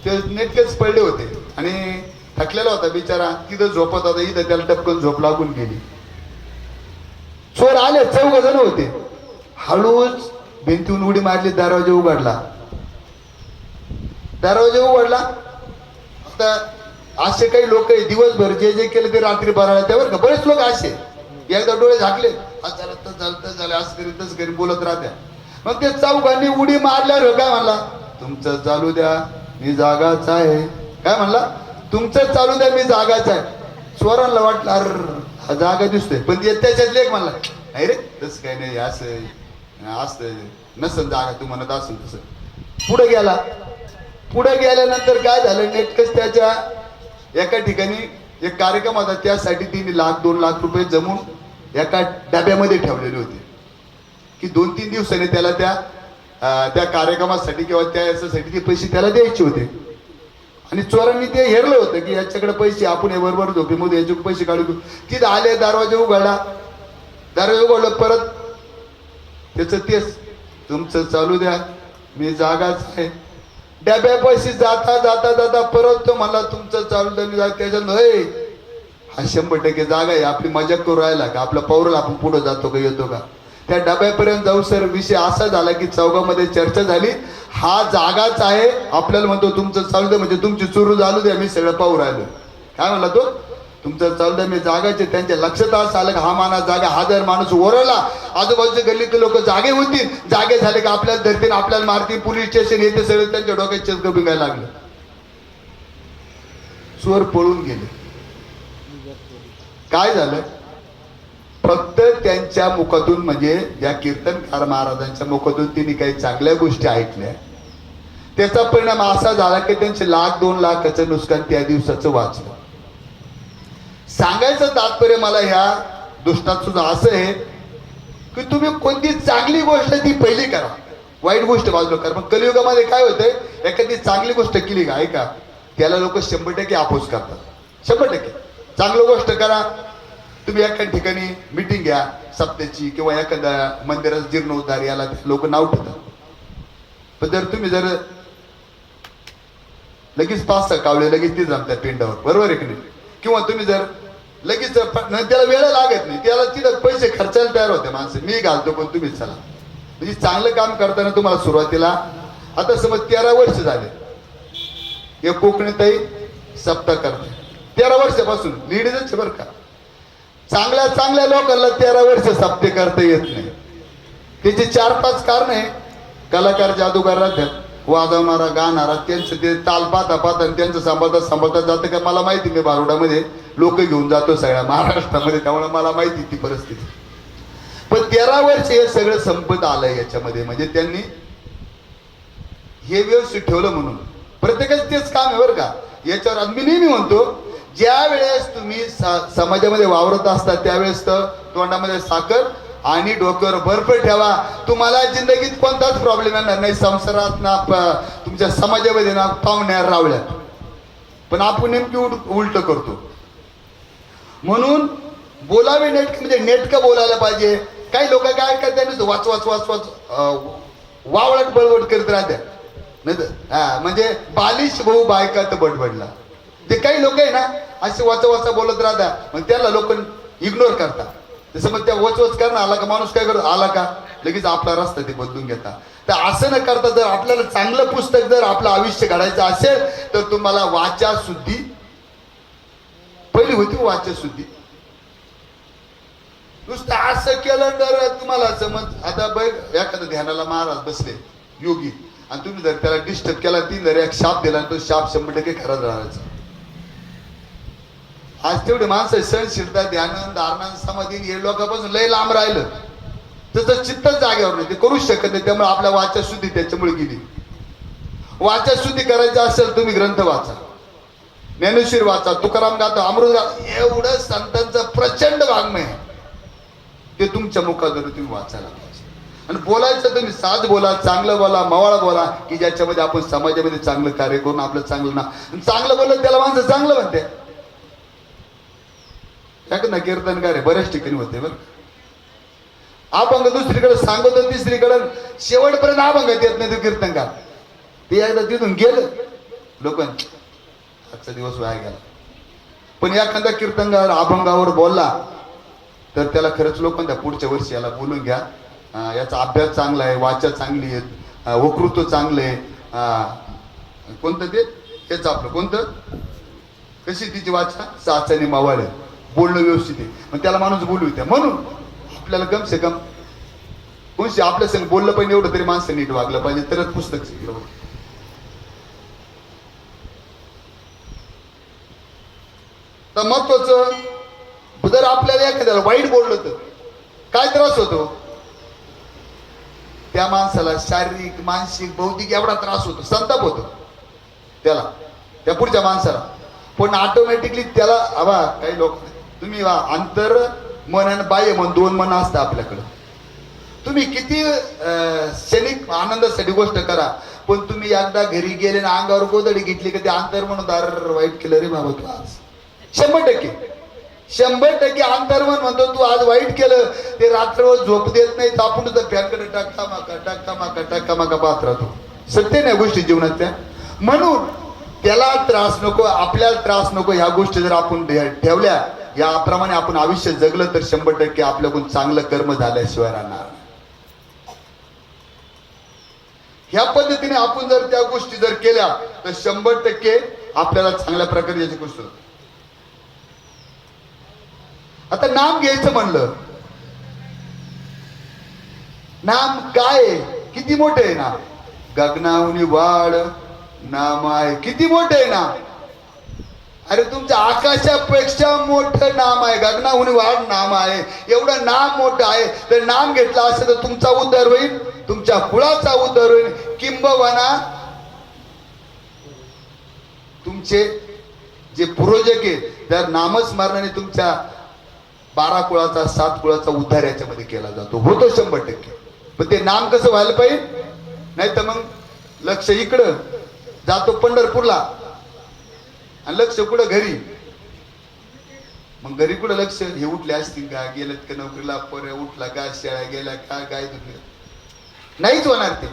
ते नेटकेच पडले होते आणि थकलेला होता बिचारा, तिथं झोपत होता. इथं त्याला टपकन झोप लागून गेली. चोर आले, 4 जण होते. हळूच भिंतीहून उडी मारली, दरवाजा उघडला. आता असे काही लोक दिवसभर जे केले ते रात्री बरायला त्यावर का बरेच लोक असे, एकदा डोळे झाकले झालं असं करीतच घरी बोलत राहत्या. मग ते 4घांनी उडी मारल्यावर काय म्हणला, तुमचं चालू द्या मी जागाच आहे. काय म्हणला, तुमचं चालू द्या मी जागाच आहे. चोरांना वाटलं अरे हा जागा दिसतोय, पण त्याच्यातले एक म्हणला, नाही रे तसं काही नाही, असं नसन जागा, तू म्हणत असेल तसं. पुढे गेल्यानंतर काय झालं, नेटकच त्याच्या एका ठिकाणी एक कार्यक्रम होता, त्यासाठी 3 लाख 2 लाख रुपये जमून एका डब्यामध्ये ठेवलेले होते की 2-3 दिवसांनी त्याला त्या कार्यक्रमासाठी किंवा त्या याच्यासाठी ते पैसे त्याला द्यायचे होते. आणि चोरांनी ते हेरलं होतं की याच्याकडे पैसे, आपण हे बरोबर झोपेमध्ये याचे पैसे काढू. तिथं आले, दरवाजा उघडलं, परत त्याचं तेच, तुमचं चालू द्या मी जागाच आहे. डब्या पैसे जाता परत तो म्हणला, तुमचं चालू द्या मी जागा. त्याच्यात हा 100% जागा आहे, आपली मजा करू राहिला का, आपल्या पौराला आपण पुढे जातो का येतो का. त्या डब्यापर्यंत जाऊ सर विषय असा झाला की चौघामध्ये चर्चा झाली, हा जागाच आहे. आपल्याला म्हणतो तुमचं चालू द्या, म्हणजे तुमची चोरू चालू द्या मी सगळं पाहू राहिलो. काय म्हणला तो, तुमचं चालू द्या मी जागाचे. त्यांच्या लक्षात असं आलं का हा माणूस जागा, हा जर माणूस ओरडला आजूबाजूच्या गल्लीतले लोक जागे होतील, जागे झाले का आपल्याला धरतील, आपल्याला मारतील, पोलीस स्टेशन येते, सगळं त्यांच्या डोक्यात चेक बिघायला लागलं. चोर पळून गेले. काय झालं, फक्त त्यांच्या मुखातून, म्हणजे या कीर्तनकार महाराजांच्या मुखातून तिने काही चांगल्या गोष्टी ऐकल्या. त्याचा परिणाम असा झाला की त्यांचे 1,00,000-2 लाखाचं नुकसान त्या दिवसाचं वाचलं. सांगायचं तात्पर्य मला ह्या दृष्टात सुद्धा असं आहे की तुम्ही कोणती चांगली गोष्ट ती पहिली करा, वाईट गोष्ट बाजूला करा. पण कलियुगामध्ये काय होतंय, एखादी चांगली गोष्ट केली का ऐका, त्याला लोक 100% अपोज करतात. 100% चांगली गोष्ट करा. तुम्ही एका ठिकाणी मीटिंग घ्या सप्त्याची, किंवा एखाद्या मंदिरात जीर्णोद्धार, याला लोक नाव ठेवतात. पण जर लगेच 5-6 कावळे लगेच ते जमतात पिंडावर, बरोबर आहे की नाही. किंवा तुम्ही जर लगेच त्याला वेळ लागत नाही, त्याला तिथं पैसे खर्चायला तयार होते माणसं, मी घालतो पण तुम्ही चला. म्हणजे चांगलं काम करताना तुम्हाला सुरुवातीला, आता समज 13 वर्ष झाले, हे कोकणीताई सप्ताह करते 13 वर्षापासून लेडीजच बरं का. चांगल्या चांगल्या लोकांना 13 वर्ष सप्ते करता येत नाही. त्याची 4-5 कारण आहे. कलाकार जादूगार राहतात, वाजवणारा गाणारा, त्यांचं ते ताल पाहता पाहता आणि त्यांचं सांभाळता जातं का मला माहिती. मी बारोडामध्ये लोक घेऊन जातो सगळ्या महाराष्ट्रामध्ये, त्यामुळे मला माहिती ती परिस्थिती. पण 13 वर्ष हे सगळं संपत आलंय याच्यामध्ये. म्हणजे त्यांनी हे व्यवस्थित ठेवलं म्हणून. प्रत्येकाचं तेच काम आहे बरं का. याच्यावर मी नेहमी म्हणतो, ज्या वेळेस तुम्ही समाजामध्ये वावरत असता त्यावेळेस तर तोंडामध्ये साखर आणि डोक्यावर बर्फ ठेवा. तुम्हाला जिंदगीत कोणताच प्रॉब्लेम येणार नाही, संसारात ना तुमच्या समाजामध्ये ना पाहुण्यात रावल्यात. पण आपण नेमकी उलट करतो. म्हणून बोलावे नेटकं, म्हणजे नेटकं बोलायला पाहिजे. काही लोक काय करतात, वाच वाच वाच वाच वावळट बळवट करत राहत्या. नाही तर म्हणजे बालिश भाऊ बायकात बडबडला. ते काही लोक आहे ना असे वाचा वाचा बोलत राहतात, मग त्याला लोक इग्नोर करतात. जसं मग त्या वचवच करणं आला का माणूस काय करतो, आला का लगेच आपला रस्ता ते बदलून घेता. तर असं न करता जर आपल्याला चांगलं पुस्तक जर आपलं आयुष्य घडायचं असेल तर तुम्हाला वाचा शुद्धी पहिली होती. वाचा शुद्धी नुसतं असं केलं तर तुम्हाला समज. आता बघ एखाद्या ध्यानाला महाराज बसले योगी आणि तुम्ही जर त्याला डिस्टर्ब केला, ती जर एक शाप दिला तो शाप 100% खराच राहायचा. आज तेवढे माणसं सहनशीलता ध्यान धारणा समाधी हे लोकांपासून लय लांब राहिलं. तसं चित्तच जागेवर नाही, ते करूच शकत नाही. त्यामुळे आपल्या वाचा शुद्धी त्याच्यामुळे गेली. वाचा शुद्धी करायची असेल तुम्ही ग्रंथ वाचा, ज्ञानेश्वर वाचा, तुकाराम गाथा, अमृत, एवढं संतांचं प्रचंड वाङ्मय आहे. ते तुमच्या मुखाद्वारे तुम्ही वाचायला पाहिजे. आणि बोलायचं तुम्ही साध बोला, चांगलं बोला, मवाळा बोला, की ज्याच्यामध्ये आपण समाजामध्ये चांगलं कार्य करून आपलं चांगलं ना. चांगलं बोललं त्याला माणसं चांगलं म्हणते. ना कीर्तनकार आहे बऱ्याच ठिकाणी होते बरं. अभंग दुसरीकडे सांगतो, तिसरीकडे शेवटपर्यंत अभंगात येत नाही तो कीर्तनकार. ते एकदा तिथून गेलं लोक आजचा दिवस वाया गेला. पण एखादा कीर्तनकार अभंगावर बोलला तर त्याला खरंच लोक त्या पुढच्या वर्षी याला बोलून घ्या, याचा अभ्यास चांगला आहे, वाचा चांगली आहे, वक्तृत्व चांगलं आहे. कोणतं ते त्याचं आपलं कोणतं कशी तिची वाचा साचाने मावाळ आहे, बोलणं व्यवस्थित आहे. मग त्याला माणूस बोलू द्या. म्हणून आपल्याला कम से कम कोणशी आपल्या संग बोललं पाहिजे, एवढं तरी माणसं नीट वागलं पाहिजे, तरच पुस्तक शिकलं. तर महत्वाचं जर आपल्याला एखाद्याला वाईट बोललं तर काय त्रास होतो, त्या माणसाला शारीरिक मानसिक बौद्धिक एवढा त्रास होतो, संताप होतो त्याला, त्या पुढच्या माणसाला. पण ऑटोमॅटिकली त्याला आवा काही लोक तुम्ही अंतर मन आणि बाह्य मन 2 मन असतं आपल्याकडं. तुम्ही किती क्षणिक आनंदासाठी गोष्ट करा, पण तुम्ही एकदा घरी गेले ना अंगावर गोदडी घेतली का ते अंतर म्हणून दार वाईट केलं रे बाबा तू आज. 100% अंतर्मन म्हणतो तू आज वाईट केलं. ते रात्रभर झोप देत नाही, तापून तर फॅनकडे टाकता माका पाहत राहतो. सत्य नाही गोष्टी जीवनात त्या. म्हणून त्याला त्रास नको, आपल्याला त्रास नको. ह्या गोष्टी जर आपण ठेवल्या, याप्रमाणे आपण आयुष्य जगलं तर 100% आपल्याकडून चांगलं कर्म झाल्याशिवाय राहणार. ह्या पद्धतीने आपण जर त्या गोष्टी जर केल्या तर 100% आपल्याला चांगल्या प्रकारे याची गोष्ट. आता नाम घ्यायचं म्हणलं, नाम काय किती मोठे आहे ना. गगनाहुनी वाढ नाम आहे, किती मोठे आहे ना. अरे तुमच्या आकाशापेक्षा मोठं नाम आहे, गगनाहुनी वाढ नाम आहे. एवढं नाम मोठं आहे, तर नाम घेतला असेल तर तुमचा उद्धार होईल, तुमच्या कुळाचा उद्धार होईल. किंबहुना तुमचे जे पूर्वजक आहेत त्या नामस्मरणाने तुमच्या 12 कुळाचा 7 कुळाचा उद्धार याच्यामध्ये केला जातो, होतो 100%. पण ते नाम कसं व्हायला पाहिजे, नाही तर मग लक्ष इकडं जातो पंढरपूरला आणि लक्ष कुठं घरी. मग घरी कुठं लक्ष, हे उठले असतील का, गेलेत का नोकरीला, पोरे उठला का, शाळा गेल्या का, गाय दुखलं, नाहीच होणार ते.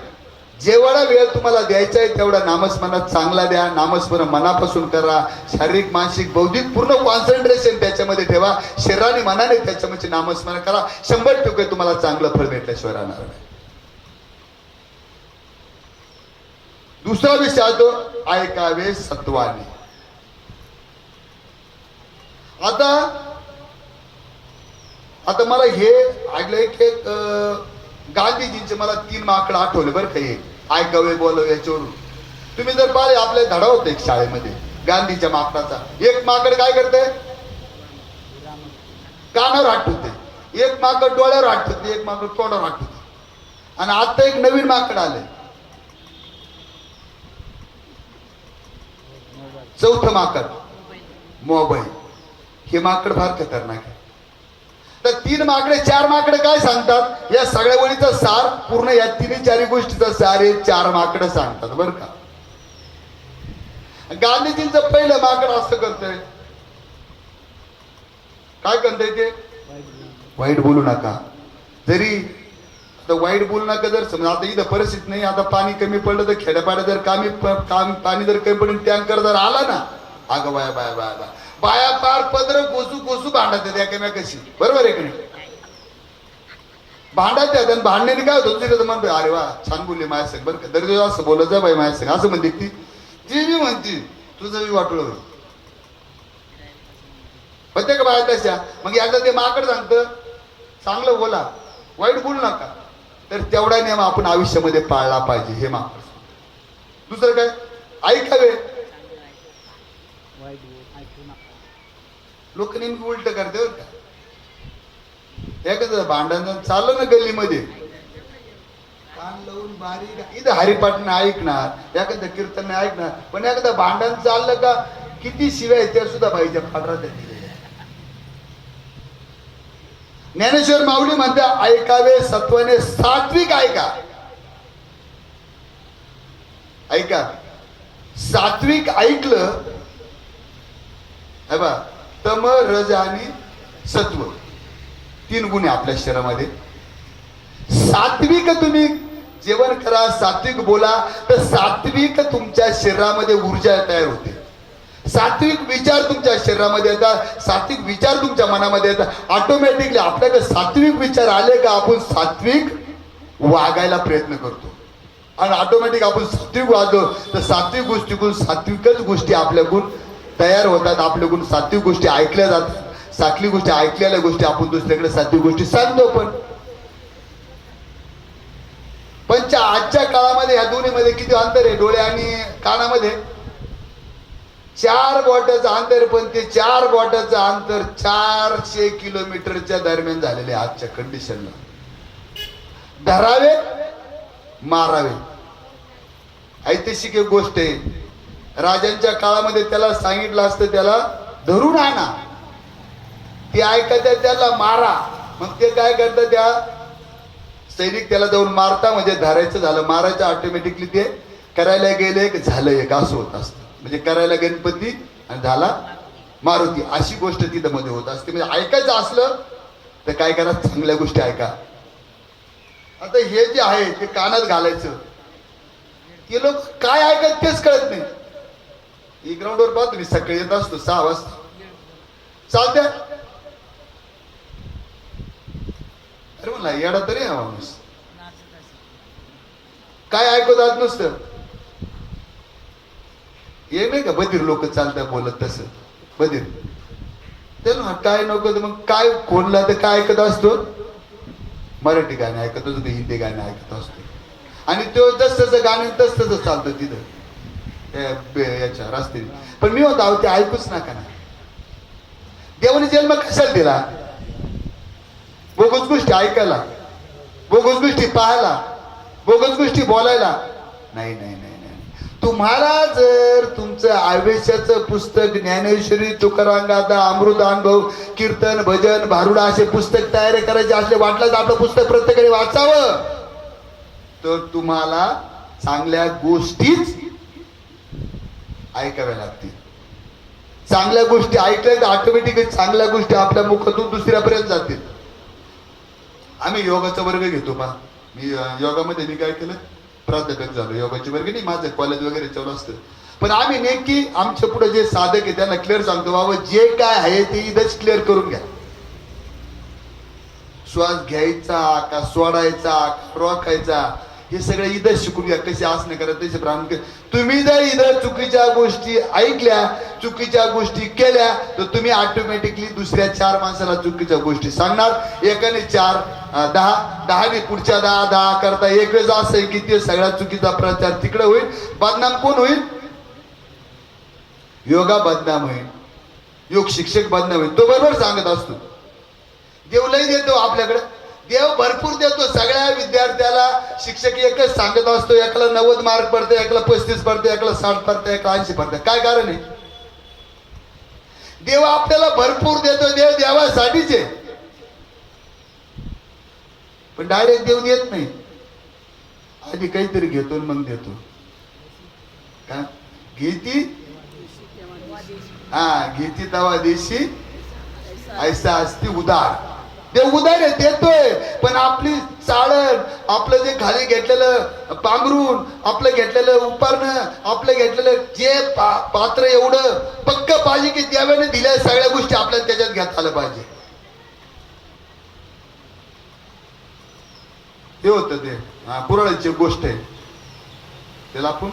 जेवढा वेळ तुम्हाला द्यायचा आहे तेवढा नामस्मरणात चांगला द्या. नामस्मरण मनापासून करा, शारीरिक मानसिक बौद्धिक पूर्ण कॉन्सन्ट्रेशन त्याच्यामध्ये ठेवा. शरीराने मनाने त्याच्यामध्ये नामस्मरण करा. 100% तुम्हाला चांगलं फळ भेटल्याशिवाय राहणार नाही. दुसरा विषय तो ऐकावे सत्वाने. आता मला हे ऐकलंय की गांधीजींचे मला 3 माकड आठवले बरं का. हे ऐकावे बोलावे याच्यावरून तुम्ही जर पाहिले आपले धडा होते एक शाळेमध्ये गांधीच्या माकडाचा. एक माकड काय करते, कानावर हात ठेवते, एक माकड डोळ्यावर हात ठेवते, एक माकड तोंडावर हात ठेवते. आणि आता एक नवीन माकड आले, चौथं माकड मोबाईल. हे माकड फार खतरनाक आहे. तर 3 माकडे 4 माकडे काय सांगतात, या सगळ्या वळीचा सार पूर्ण या 3-4 गोष्टीचा सार हे 4 माकडे सांगतात बरं का. गांधीजींचं पहिलं माकड असं करतंय, काय करतंय ते, वाईट बोलू नका. जरी आता वाईट बोलू नका जर समजा आता इथं परिस्थिती नाही, आता पाणी कमी पडलं तर खेड्यापाड्या जर पाणी जर कमी पडून टँकर जर आला ना, अगं बाया बाया बाया बाया बाया पार पदर गोसू भांडत आहेत एकमेकाशी, बरोबर आहे की नाही. भांडत आहेत आणि भांडण्याने काय होतं तिथे म्हणतो अरे वा छान बोलले माझ्या संग बरं का, दर असं बोलत जा बाई माझ्या संग असं म्हणते ती मी म्हणते तुझं मी वाटलं होते का बाया तशा. मग एकदा ते माकड सांगतं चांगलं बोला वाईट बोलू नका, तर तेवढा नियम आपण आयुष्यामध्ये पाळला पाहिजे. हे माकड. दुसरं काय, ऐकावे. लोक नेमकी उलट करते बरं का. एखादं भांडण चाललं ना गल्लीमध्ये, कान लावून बारीक इथं हरिपाठ नाही ऐकणार, एखादं कीर्तन नाही ऐकणार, पण एखादं भांडण चाललं का किती शिव्या त्या सुद्धा पाहिजे फाटरात. ज्ञानेश्वर माऊली म्हणते ऐकावे सत्वाने, सात्विक ऐका. ऐका सात्विक ऐकलं बा, तम रज आणि सत्व 3 गुण आहे आपल्या शरीरामध्ये. सात्विक तुम्ही जेवण करा, सात्विक बोला, तर सात्विक तुमच्या शरीरामध्ये ऊर्जा तयार होते. सात्विक विचार तुमच्या शरीरामध्ये येतात, सात्विक विचार तुमच्या मनामध्ये येतात. ऑटोमॅटिकली आपल्याकडे सात्विक विचार आले का आपण सात्विक वागायला प्रयत्न करतो, आणि ऑटोमॅटिक आपण सात्विक वागलो तर सात्विक गोष्टीकडून सात्विकच गोष्टी आपल्याकडून तयार होतात. आपल्याकडून सात्विक गोष्टी ऐकल्या जातात, सात्विक गोष्टी ऐकलेल्या गोष्टी आपण दुसऱ्याकडे सात्विक गोष्टी सांगतो. पण आजच्या काळामध्ये ह्या दोन्हीमध्ये किती अंतर आहे, डोळे आणि कानामध्ये 4 बोटाचं अंतर, पण ते 4 बोटाचं अंतर 400 किलोमीटरच्या दरम्यान झालेले आजच्या कंडिशनला. धरावे मारावे. ऐतिहासिक एक गोष्ट आहे, राजांच्या काळामध्ये त्याला सांगितलं असतं त्याला धरून आणा, ते ऐकतात त्याला मारा. मग ते काय करतात, त्या सैनिक त्याला जाऊन मारता, म्हणजे धरायचं झालं मारायचं, ऑटोमॅटिकली ते करायला गेले झालं एक असं होत असतं. म्हणजे करायला गणपती आणि झाला मारुती, अशी गोष्ट तिथं मध्ये होत असते. म्हणजे ऐकायचं असलं तर काय करा, चांगल्या गोष्टी ऐका. आता हे जे आहे ते कानात घालायचं, ते लोक काय ऐकत तेच कळत नाही. ही ग्राउंडवर पाहतो मी, सकाळी येत असतो 6 वाजता, चालत्या अरे म्हणला येडा तरी माणूस, काय ऐकू जात नुसतं. हे नाही का बधीर लोक चालतात बोलत तसं बधीर, ते काय नको मग काय कोणला तर काय ऐकत असतो, मराठी गाणे ऐकत असतो, हिंदी गाणे ऐकत असतो, आणि तो तसं गाणे तसं चालतं तिथं याच्या रस्त्याने. पण मी होता ते ऐकूच नका ना. देवाने जन्म कशाला दिला, बोगस गोष्टी ऐकायला, बोगस गोष्टी पाहायला, बोगस गोष्टी बोलायला नाही. नाही नाही नाही. तुम्हाला जर तुमचं आयुष्याचं पुस्तक ज्ञानेश्वरी, तुकाराम गाथा, अमृतानुभव, कीर्तन, भजन, भारुडा असे पुस्तक तयार करायचे असले, वाटलं आपलं पुस्तक प्रत्येकाने वाचावं, तर तुम्हाला चांगल्या गोष्टीच ऐकाव्या लागतील. चांगल्या गोष्टी ऐकल्या तर ऑटोमॅटिकली चांगल्या गोष्टी आपल्या मुखातून दुसऱ्यापर्यंत जातील. आम्ही योगाचा वर्ग घेतो पहा. मी योगामध्ये मी काय केलं, प्राध्यापक झालो. योगाचे वर्ग नाही, माझं कॉलेज वगैरे चालू असतं, पण आम्ही नेमकी आमच्या पुढे जे साधक आहे त्यांना क्लिअर सांगतो, बाबा जे काय आहे ते इथंच क्लिअर करून घ्या. श्वास घ्यायचा का सोडायचा, रोखायचा, हे सगळं इथं शिकून घ्या कसे आसनं करा तसे ब्राह्मण. तुम्ही जर इथं चुकीच्या गोष्टी ऐकल्या, चुकीच्या गोष्टी केल्या, तर तुम्ही ऑटोमॅटिकली दुसऱ्या 4 माणसाला चुकीच्या गोष्टी सांगणार. एकाने 4 10 पुढच्या 10 करता एक वेळेस असं आहे की ते सगळ्या चुकीचा प्रचार तिकडे होईल. बदनाम कोण होईल? योगा बदनाम होईल, योग शिक्षक बदनाम होईल. तो बरोबर सांगत असतो. देव लय देतो आपल्याकडे, देव भरपूर देतो. सगळ्या विद्यार्थ्याला शिक्षक एकच सांगत असतो, एकाला 90 मार्क पडते, एकाला 35 पडते, एकाला 60 पडते, एकाला 80 पडते. काय कारण आहे? देव आपल्याला भरपूर देतो. देव देवासाठीच आहे, पण डायरेक्ट देव देत नाही. आधी काहीतरी घेतो मग देतो. का घेती? घेती तवा देशी ऐसा असती उदार. देव उदार आहे, देतोय. पण आपली चाळण, आपलं जे खाली घेतलेलं पांघरून, आपलं घेतलेलं उपारणं, आपलं घेतलेलं जे पात्र एवढं पक्क पाहिजे की देवाने दिल्या सगळ्या गोष्टी आपल्याला त्याच्यात घेता आलं पाहिजे. ते होतं ते पुराणाची गोष्ट आहे. त्याला आपण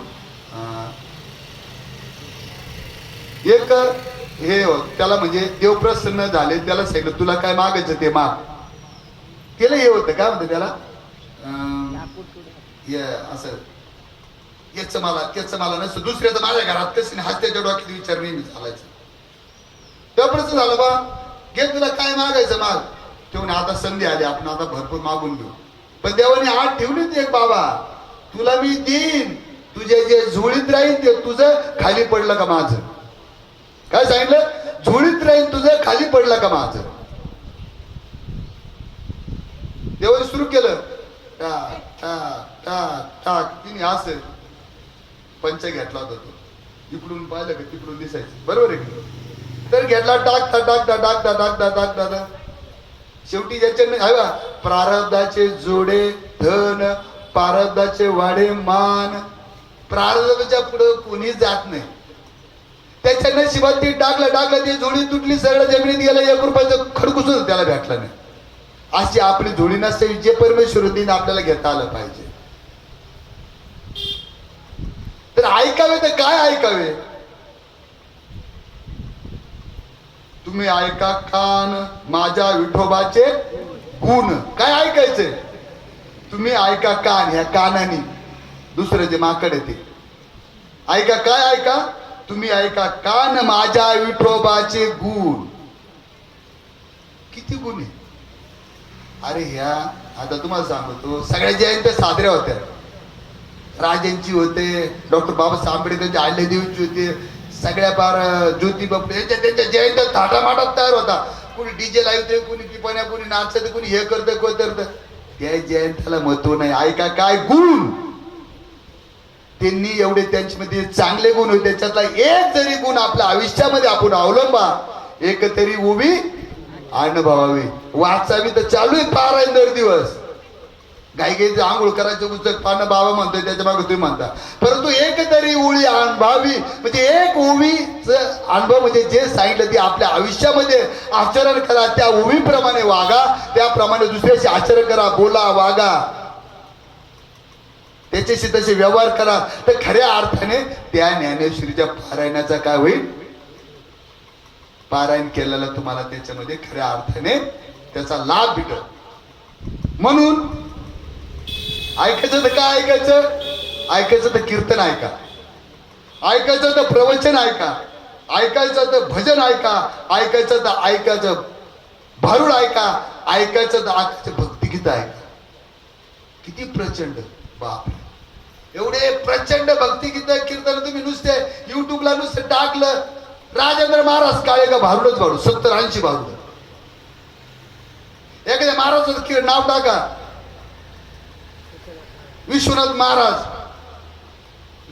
एक हे त्याला म्हणजे देव प्रसन्न झाले, त्याला सांगितलं तुला काय मागायचं ते माग. त्याला हे होतं काय म्हणतं त्याला असं याचं मला नसतं, दुसऱ्याचं माझ्या घरात कसं हाच त्याच्या डोक्यात विचार नेहमी चालायचं. तेव्हा प्रश्न झाला बा घे तुला काय मागायचं माग. तेव्हा आता संधी आली, आपण आता भरपूर मागून घेऊ. पण देवाने आठ ठेवलीच एक बाबा, तुला मी देईन, तुझे जे झोळीत राहील ते तुझं खाली पडलं का माझं. काय सांगितलं? झोळीत राहील तुझं खाली पडलं का माझं. देवाने सुरू केलं टाक टाक टाक टाक. तिने असं पंच घेतला होता तो, इकडून पाहिलं का तिकडून दिसायचं, बरोबर आहे. तर घेतला टाकता टाकता टाकता टाकता टाकता टाकता शेवटी ज्याच्या प्रारब्धाचे जोडे धन, प्रारब्धाचे वाढे मान. प्रारब्धाच्या पुढे कोणी जात नाही. त्याच्या नशिबात ते टाकलं ती जोडी तुटली, सरळ जमिनीत गेला, 1 रुपयाचं खडकुसच त्याला भेटला नाही. अशी आपली जोडी नसते जे परमेश्वराने आपल्याला घेता आलं पाहिजे. तर ऐकावे तर काय ऐकावे? तुम्ही ऐका कान माझ्या विठोबाचे गुण. काय ऐकायचंय? तुम्ही ऐका कान, ह्या कानाने दुसरं जे माकड आहे ते ऐका. काय ऐका? तुम्ही ऐका कान माझ्या विठोबाचे गुण. किती गुण आहे? अरे ह्या आता तुम्हाला सांगतो, सगळ्या जयंत्या साजऱ्या होत्या. राजांची होते, डॉक्टर बाबासाहेब आंबेडकरच्या अहिल्यादेवीची होते, सगळ्या पार ज्योतिबा फुले त्यांच्या जयंत्या थाटामाटात तयार होता. कोणी डीजे लावते, कोणी पिपाण्या, कोणी नाचते, कोणी हे करतं कोण करतं. त्या जयंत्याला महत्व नाही. ऐका काय गुण. त्यांनी एवढे त्यांच्यामध्ये चांगले गुण होते, त्याच्यातला एक जरी गुण आपल्या आयुष्यामध्ये आपण अवलंबा, एक तरी उभी अनुभवावी, वाचावी. तर चालू आहे पारायण दर दिवस. गायीचं आंघोळ करायचं पुस्तक पानं बाबा म्हणतोय, त्याच्या मागे तुम्ही म्हणता. परंतु एक तरी ओळी अनुभवावी, म्हणजे एक ओवीच अनुभव, म्हणजे जे सांगितलं ते आपल्या आयुष्यामध्ये आचरण करा. त्या ओवीप्रमाणे वागा, त्याप्रमाणे दुसऱ्याशी आचरण करा, बोला, वागा, त्याच्याशी तसे व्यवहार करा. तर खऱ्या अर्थाने त्या ज्ञानेश्वरीच्या पारायणाचा काय होईल? पारायण केलेला तुम्हाला त्याच्यामध्ये खऱ्या अर्थाने त्याचा लाभ भेटल. म्हणून ऐकायचं तर काय ऐकायचं? ऐकायचं तर कीर्तन ऐका, ऐकायचं तर प्रवचन ऐका, ऐकायचं तर भजन ऐका, ऐकायचं तर ऐकायचं भारुड ऐका, ऐकायचं तर ऐकायचं भक्तिगीत ऐका. किती प्रचंड, बाप, एवढे प्रचंड भक्तिगीत कीर्तन तुम्ही नुसते युट्यूबला नुसतं टाकलं, राजेंद्र महाराज काळे का भारुडच भारुड, 70-80 भारुड. एखाद्या महाराजाचं नाव टाका, विश्वनाथ महाराज,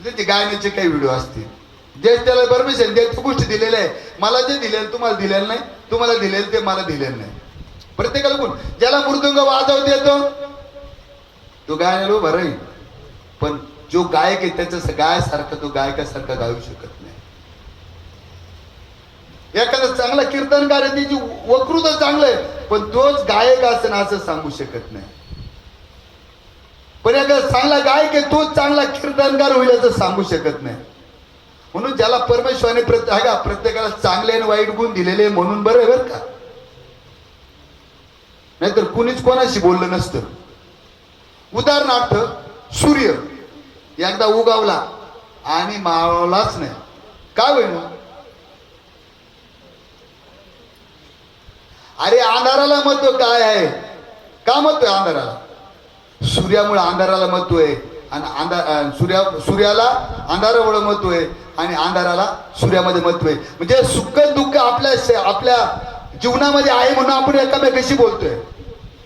त्यांचे गायनाचे काही व्हिडिओ असतील, जे त्याला परमिशन द्यायची गोष्टी दिलेल्या आहे. मला जे दिलेलं तुम्हाला दिलेलं नाही, तुम्हाला दिलेलं ते मला दिलेलं नाही. प्रत्येकाला कोण ज्याला मृदुंग वाजवता येतो तो गायनाला उभा राहील, पण जो गायक आहे त्याच्या गायसारखा तो गायकासारखा गाऊ शकत नाही. एखादा चांगला कीर्तनकार आहे, त्याची वक्तृत्व चांगलं आहे, पण तोच गायक असं ना असं सांगू शकत नाही. पण एका चांगला गायक आहे तोच चांगला कीर्तनकार होईल असं सांगू शकत नाही. म्हणून ज्याला परमेश्वराने प्रत्येकाला चांगले आणि वाईट गुण दिलेले म्हणून बरं आहे बरं का. नाहीतर कुणीच कोणाशी बोललं नसतं. उदाहरणार्थ सूर्य एकदा उगावला आणि मावळलाच नाही, काय होईल? अरे अंधाराला महत्व काय आहे? का महत्व आहे अंधाराला? सूर्यामुळे अंधाराला महत्व आहे आणि सूर्याला अंधारामुळे महत्व आहे आणि अंधाराला सूर्यामध्ये महत्व आहे. म्हणजे सुख दुःख आपल्या जीवनामध्ये आहे म्हणून आपण एकामेकाशी बोलतोय.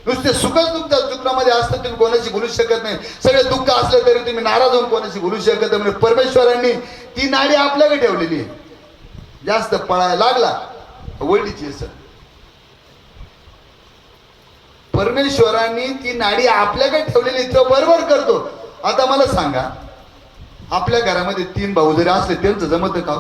नुसते सुखच दुःख जीवनामध्ये असतं तुम्ही कोणाशी बोलू शकत नाही. सगळे दुःख असलं तरी तुम्ही नाराज होऊन कोणाशी बोलू शकत नाही. म्हणजे परमेश्वरांनी ती नाडी आपल्याकडे ठेवलेली आहे. जास्त पळायला लागला वळलीची असं. परमेश्वरांनी ती नाडी आपल्याकडे ठेवलेली तो बरोबर करतो. आता मला सांगा, आपल्या घरामध्ये 3 भाऊ जरी असले त्यांचं जमत का?